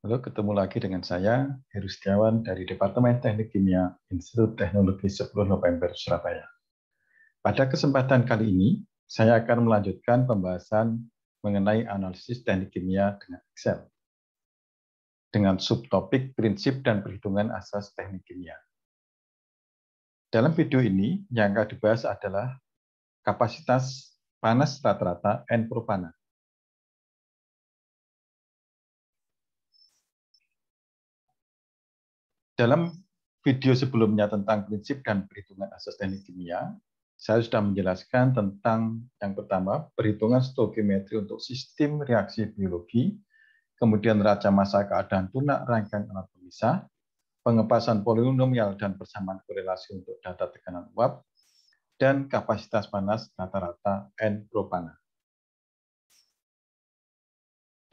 Halo, ketemu lagi dengan saya, Heru Setiawan dari Departemen Teknik Kimia, Institut Teknologi 10 November, Surabaya. Pada kesempatan kali ini, saya akan melanjutkan pembahasan mengenai analisis teknik kimia dengan Excel, dengan subtopik prinsip dan perhitungan asas teknik kimia. Dalam video ini, yang akan dibahas adalah kapasitas panas rata-rata N propana. Dalam video sebelumnya tentang prinsip dan perhitungan asas teknik kimia, saya sudah menjelaskan tentang yang pertama, perhitungan stoichiometri untuk sistem reaksi biologi, kemudian raca massa keadaan tunak rangkaian alat pemisah, pengepasan polinomial dan persamaan korelasi untuk data tekanan uap, dan kapasitas panas rata-rata N propana.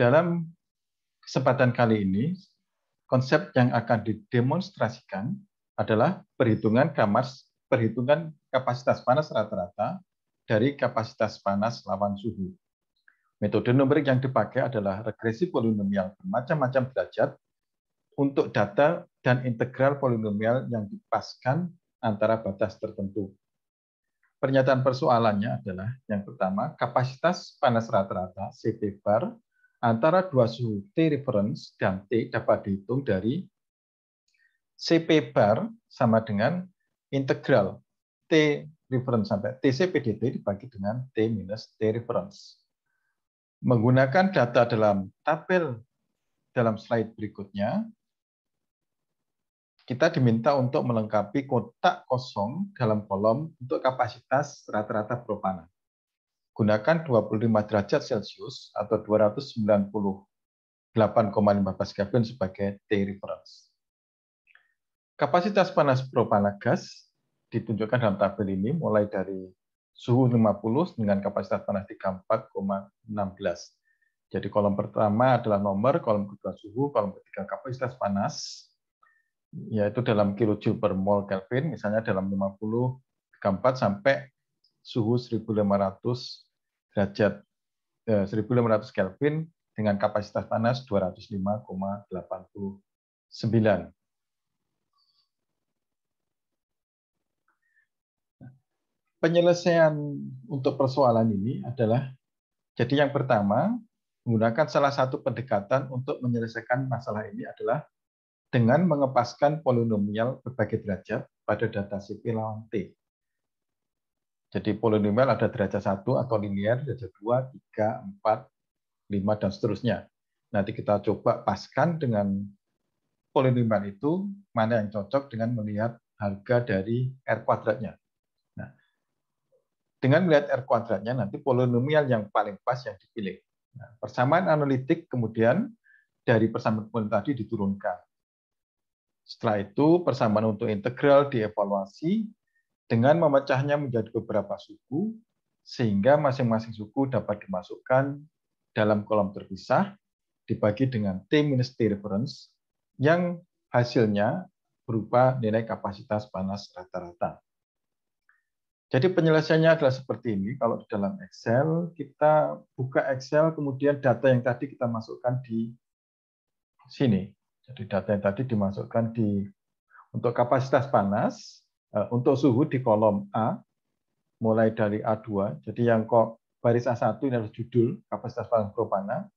Dalam kesempatan kali ini, konsep yang akan didemonstrasikan adalah perhitungan kapasitas panas rata-rata dari kapasitas panas lawan suhu. Metode numerik yang dipakai adalah regresi polinomial bermacam-macam derajat untuk data dan integral polinomial yang dipaskan antara batas tertentu. Pernyataan persoalannya adalah yang pertama, kapasitas panas rata-rata Cp bar antara dua suhu T reference dan T dapat dihitung dari Cp bar sama dengan integral T reference sampai TCP dt dibagi dengan T minus T reference. Menggunakan data dalam tabel dalam slide berikutnya, kita diminta untuk melengkapi kotak kosong dalam kolom untuk kapasitas rata-rata propana. Gunakan 25 derajat Celcius atau 298,15 Kelvin sebagai T reference. Kapasitas panas propana gas ditunjukkan dalam tabel ini mulai dari suhu 50 dengan kapasitas panas 34,16. Jadi kolom pertama adalah nomor, kolom kedua suhu, kolom ketiga kapasitas panas, yaitu dalam kilojoule per mol Kelvin, misalnya dalam 50 34 sampai suhu 1500 derajat 1500 Kelvin dengan kapasitas panas 205,89. Penyelesaian untuk persoalan ini adalah, jadi yang pertama, menggunakan salah satu pendekatan untuk menyelesaikan masalah ini adalah dengan mengepaskan polinomial berbagai derajat pada data Cp lawan T. Jadi polinomial ada derajat 1 atau linear, derajat 2, 3, 4, 5, dan seterusnya. Nanti kita coba paskan dengan polinomial itu, mana yang cocok dengan melihat harga dari R kuadratnya. Nah, dengan melihat R kuadratnya, nanti polinomial yang paling pas yang dipilih. Nah, persamaan analitik kemudian dari persamaan polinomial tadi diturunkan. Setelah itu, persamaan untuk integral dievaluasi dengan memecahnya menjadi beberapa suku, sehingga masing-masing suku dapat dimasukkan dalam kolom terpisah, dibagi dengan T minus T reference, yang hasilnya berupa nilai kapasitas panas rata-rata. Jadi penyelesaiannya adalah seperti ini. Kalau di dalam Excel, kita buka Excel, kemudian data yang tadi kita masukkan di sini. Jadi data yang tadi dimasukkan untuk kapasitas panas, untuk suhu di kolom A, mulai dari A2. Jadi yang baris A1 ini adalah judul kapasitas panas propana.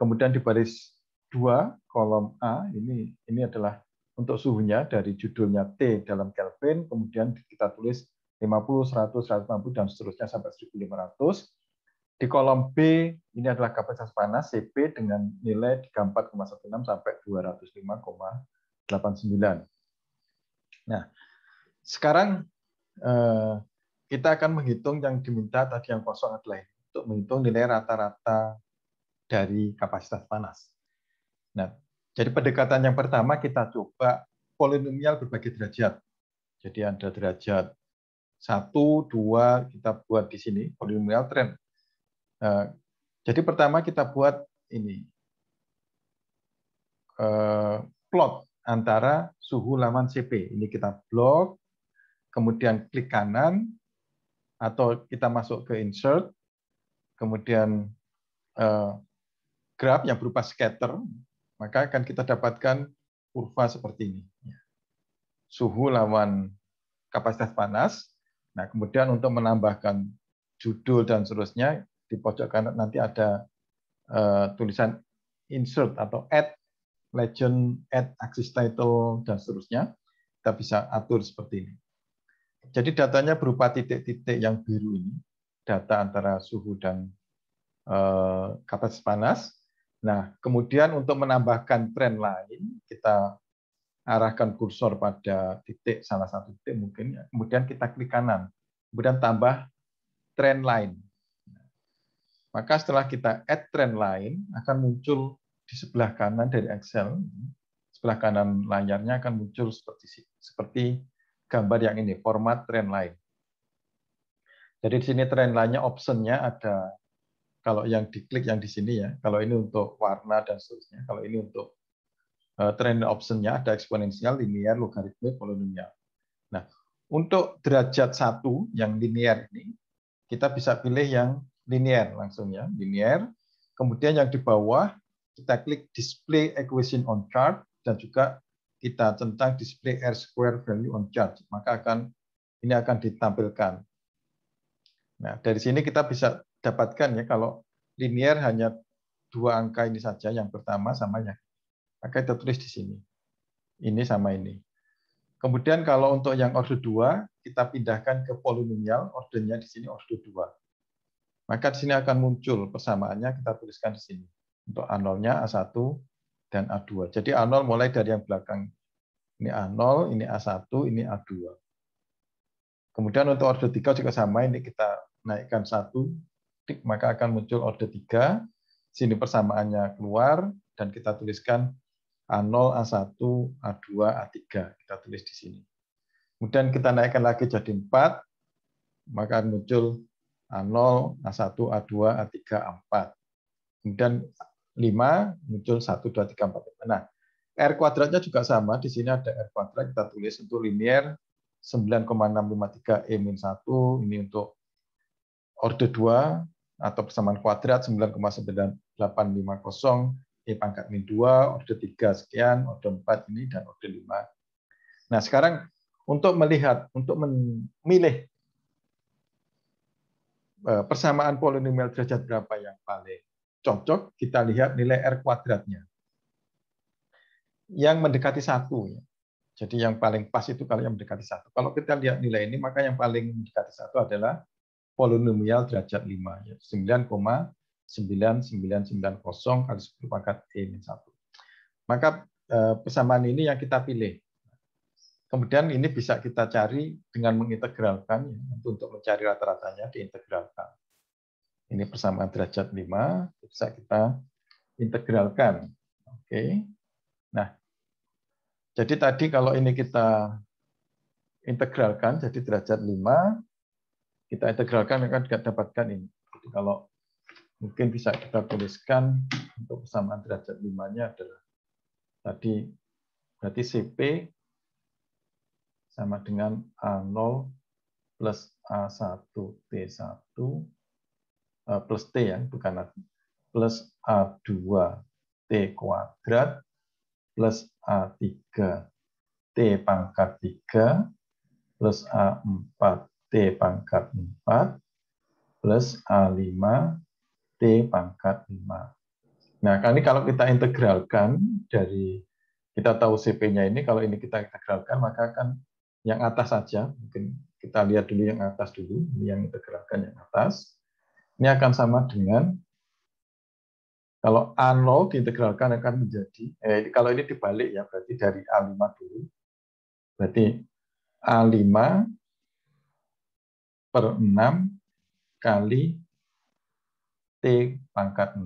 Kemudian di baris 2 kolom A ini adalah untuk suhunya dari judulnya T dalam Kelvin, kemudian kita tulis 50, 100, 150 dan seterusnya sampai 1500. Di kolom B ini adalah kapasitas panas Cp dengan nilai 34,16 sampai 205,89. Nah, sekarang kita akan menghitung yang diminta tadi yang kosong adalah untuk menghitung nilai rata-rata dari kapasitas panas. Nah, jadi pendekatan yang pertama kita coba polinomial berbagai derajat. Jadi ada derajat 1, 2, kita buat di sini polinomial trend. Jadi pertama kita buat ini plot antara suhu lawan Cp. Ini kita blok, kemudian klik kanan, atau kita masuk ke insert, kemudian graf yang berupa scatter, maka akan kita dapatkan kurva seperti ini. Suhu lawan kapasitas panas. Nah, kemudian untuk menambahkan judul dan seterusnya, di pojok kanan nanti ada tulisan insert atau add legend, add axis title, dan seterusnya. Kita bisa atur seperti ini. Jadi datanya berupa titik-titik yang biru ini, data antara suhu dan kapasitas panas. Nah, kemudian untuk menambahkan tren lain, kita arahkan kursor pada titik, salah satu titik mungkin, kemudian kita klik kanan, kemudian tambah tren lain. Maka setelah kita add tren lain, akan muncul di sebelah kanan dari Excel, sebelah kanan layarnya akan muncul seperti gambar yang ini, format tren lain. Jadi di sini tren lainnya optionnya ada, kalau yang diklik yang di sini ya, kalau ini untuk warna dan seterusnya, kalau ini untuk trend optionnya ada eksponensial, linear, logaritmik, polinomial. Nah, untuk derajat 1 yang linear ini, kita bisa pilih yang linear langsung ya, linear. Kemudian yang di bawah, kita klik display equation on chart, dan juga kita centang display R square value on chart. Maka ini akan ditampilkan. Nah, dari sini kita bisa dapatkan ya, kalau linear hanya 2 angka ini saja, yang pertama sama yang, maka kita tulis di sini. Ini sama ini. Kemudian kalau untuk yang order 2, kita pindahkan ke polinomial, ordernya di sini order 2. Maka di sini akan muncul persamaannya, kita tuliskan di sini. Untuk A0-nya A1 dan A2. Jadi A0 mulai dari yang belakang. Ini A0, ini A1, ini A2. Kemudian untuk order 3 juga sama, ini kita naikkan 1, maka akan muncul order 3. Sini persamaannya keluar, dan kita tuliskan A0, A1, A2, A3. Kita tulis di sini. Kemudian kita naikkan lagi jadi 4, maka muncul A0, A1, A2, A3, A4. Kemudian 5, muncul 1, 2, 3, 4. Nah, R kuadratnya juga sama. Di sini ada R kuadrat, kita tulis untuk linear 9,653E-1. Ini untuk order 2, atau persamaan kuadrat 9,9850. E pangkat min 2, order 3 sekian, order 4 ini, dan order 5. Nah, sekarang untuk melihat, untuk memilih persamaan polinomial derajat berapa yang paling cocok, kita lihat nilai R kuadratnya. Yang mendekati 1. Jadi yang paling pas itu kalau yang mendekati 1. Kalau kita lihat nilai ini, maka yang paling mendekati 1 adalah polinomial derajat 5. 9,9990 kali 10 pangkat E-1. Maka persamaan ini yang kita pilih. Kemudian ini bisa kita cari dengan mengintegralkan, ya, untuk mencari rata-ratanya diintegralkan. Ini persamaan derajat 5, bisa kita integralkan. Oke. Nah, jadi tadi kalau ini kita integralkan jadi derajat 5, kita integralkan akan dapatkan ini. Jadi kalau mungkin bisa kita tuliskan untuk persamaan derajat 5-nya adalah tadi, berarti CP sama dengan A0 plus A1 T1 plus T ya, bukan A, plus A2 T kuadrat plus A3 T pangkat 3 plus A4 T pangkat 4 plus A5 T pangkat 5. Nah, ini kalau kita integralkan dari, kita tahu CP-nya ini, kalau ini kita integralkan, maka akan yang atas saja. Mungkin kita lihat dulu yang atas dulu, ini yang integralkan yang atas. Ini akan sama dengan, kalau A0 diintegralkan akan menjadi, kalau ini dibalik ya, berarti dari A5 dulu. Berarti A5 per 6 kali T pangkat 6.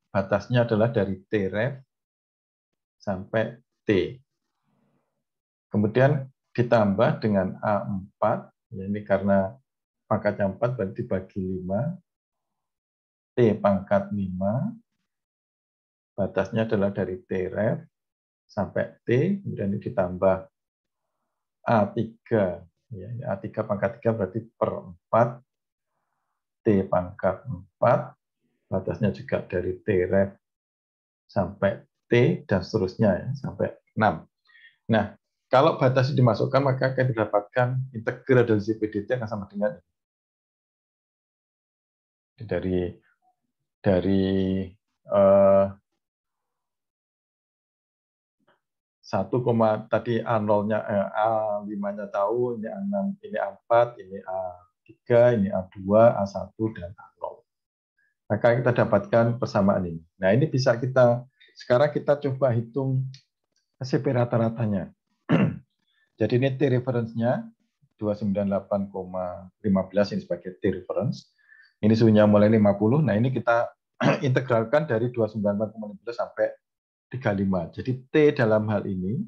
Batasnya adalah dari T ref sampai T. Kemudian ditambah dengan A4, ya ini karena pangkatnya 4 berarti dibagi 5, T pangkat 5, batasnya adalah dari T ref sampai T, kemudian ini ditambah A3, ya, A3 pangkat 3 berarti per 4, T pangkat 4, batasnya juga dari T ref sampai T, dan seterusnya ya, sampai 6. Nah, kalau batas dimasukkan, maka akan didapatkan integral dari CPDT akan sama dengan dari 1, tadi A0-nya A5-nya tahu, ini A6, ini A4, ini A3, ini A2, A1 dan A0. Maka kita dapatkan persamaan ini. Nah, ini bisa sekarang kita coba hitung CP rata-ratanya. Jadi ini T reference-nya 298,15 ini sebagai T reference. Ini suhunya mulai 50. Nah, ini kita integralkan dari 298,15 sampai 35. Jadi T dalam hal ini,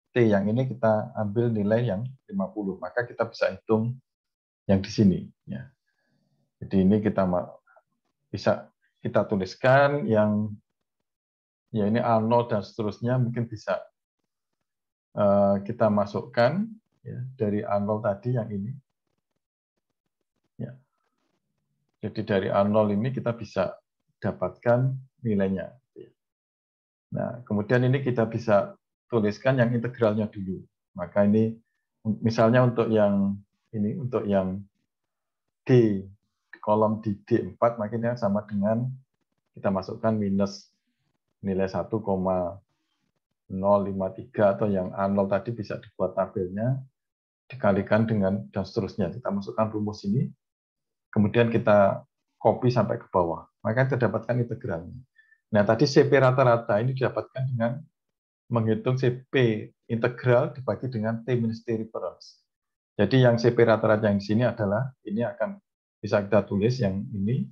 T yang ini kita ambil nilai yang 50. Maka kita bisa hitung yang di sini. Ya. Jadi ini kita bisa kita tuliskan yang ya ini A0 dan seterusnya mungkin bisa kita masukkan ya, dari A0 tadi yang ini. Ya. Jadi dari A0 ini kita bisa dapatkan nilainya. Nah, kemudian ini kita bisa tuliskan yang integralnya dulu. Maka ini misalnya untuk yang ini, untuk yang D, kolom di D4, maka ini sama dengan kita masukkan minus nilai 1,053 atau yang A0 tadi bisa dibuat tabelnya, dikalikan dengan dan seterusnya. Kita masukkan rumus ini, kemudian kita copy sampai ke bawah. Maka kita dapatkan integralnya. Nah, tadi CP rata-rata ini didapatkan dengan menghitung CP integral dibagi dengan T minus T reference. Jadi yang CP rata-rata yang di sini adalah, ini akan bisa kita tulis yang ini,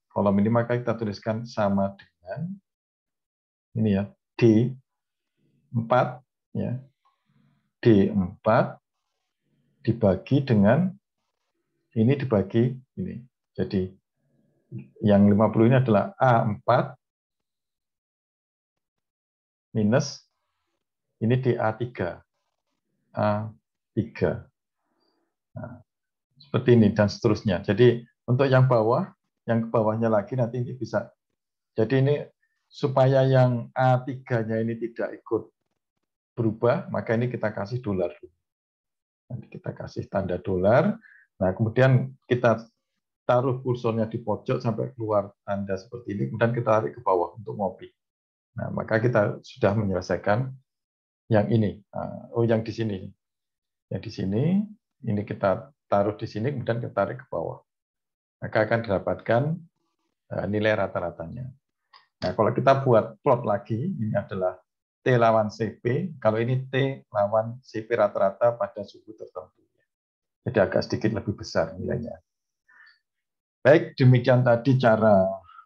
kolom ini, maka kita tuliskan sama dengan ini ya, D4 ya. D4 dibagi dengan ini dibagi ini. Jadi yang 50 ini adalah A4 minus ini di A3. A3. Nah, seperti ini dan seterusnya. Jadi untuk yang bawah, yang ke bawahnya lagi nanti ini bisa. Jadi ini supaya yang A3-nya ini tidak ikut berubah, maka ini kita kasih dolar. Nanti kita kasih tanda dolar. Nah, kemudian kita taruh kursornya di pojok sampai keluar tanda seperti ini, kemudian kita tarik ke bawah untuk ngopi. Nah, maka kita sudah menyelesaikan yang ini. Oh, yang di sini. Yang di sini, ini kita taruh di sini, kemudian kita tarik ke bawah. Maka akan didapatkan nilai rata-ratanya. Nah, kalau kita buat plot lagi, ini adalah T lawan CP. Kalau ini T lawan CP rata-rata pada suhu tertentu. Jadi agak sedikit lebih besar nilainya. Baik, demikian tadi cara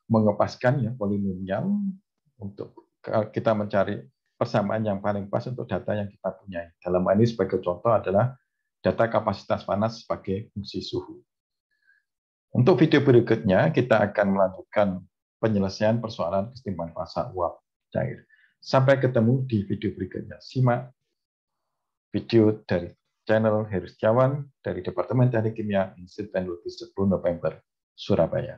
mengepaskan ya polinomial untuk kita mencari persamaan yang paling pas untuk data yang kita punya. Dalam hal ini sebagai contoh adalah data kapasitas panas sebagai fungsi suhu. Untuk video berikutnya, kita akan melanjutkan penyelesaian persoalan kesetimbangan fasa uap cair. Sampai ketemu di video berikutnya. Simak video dari channel Heru Setiawan dari Departemen Teknik Kimia Institut Teknologi 10 November, Surabaya.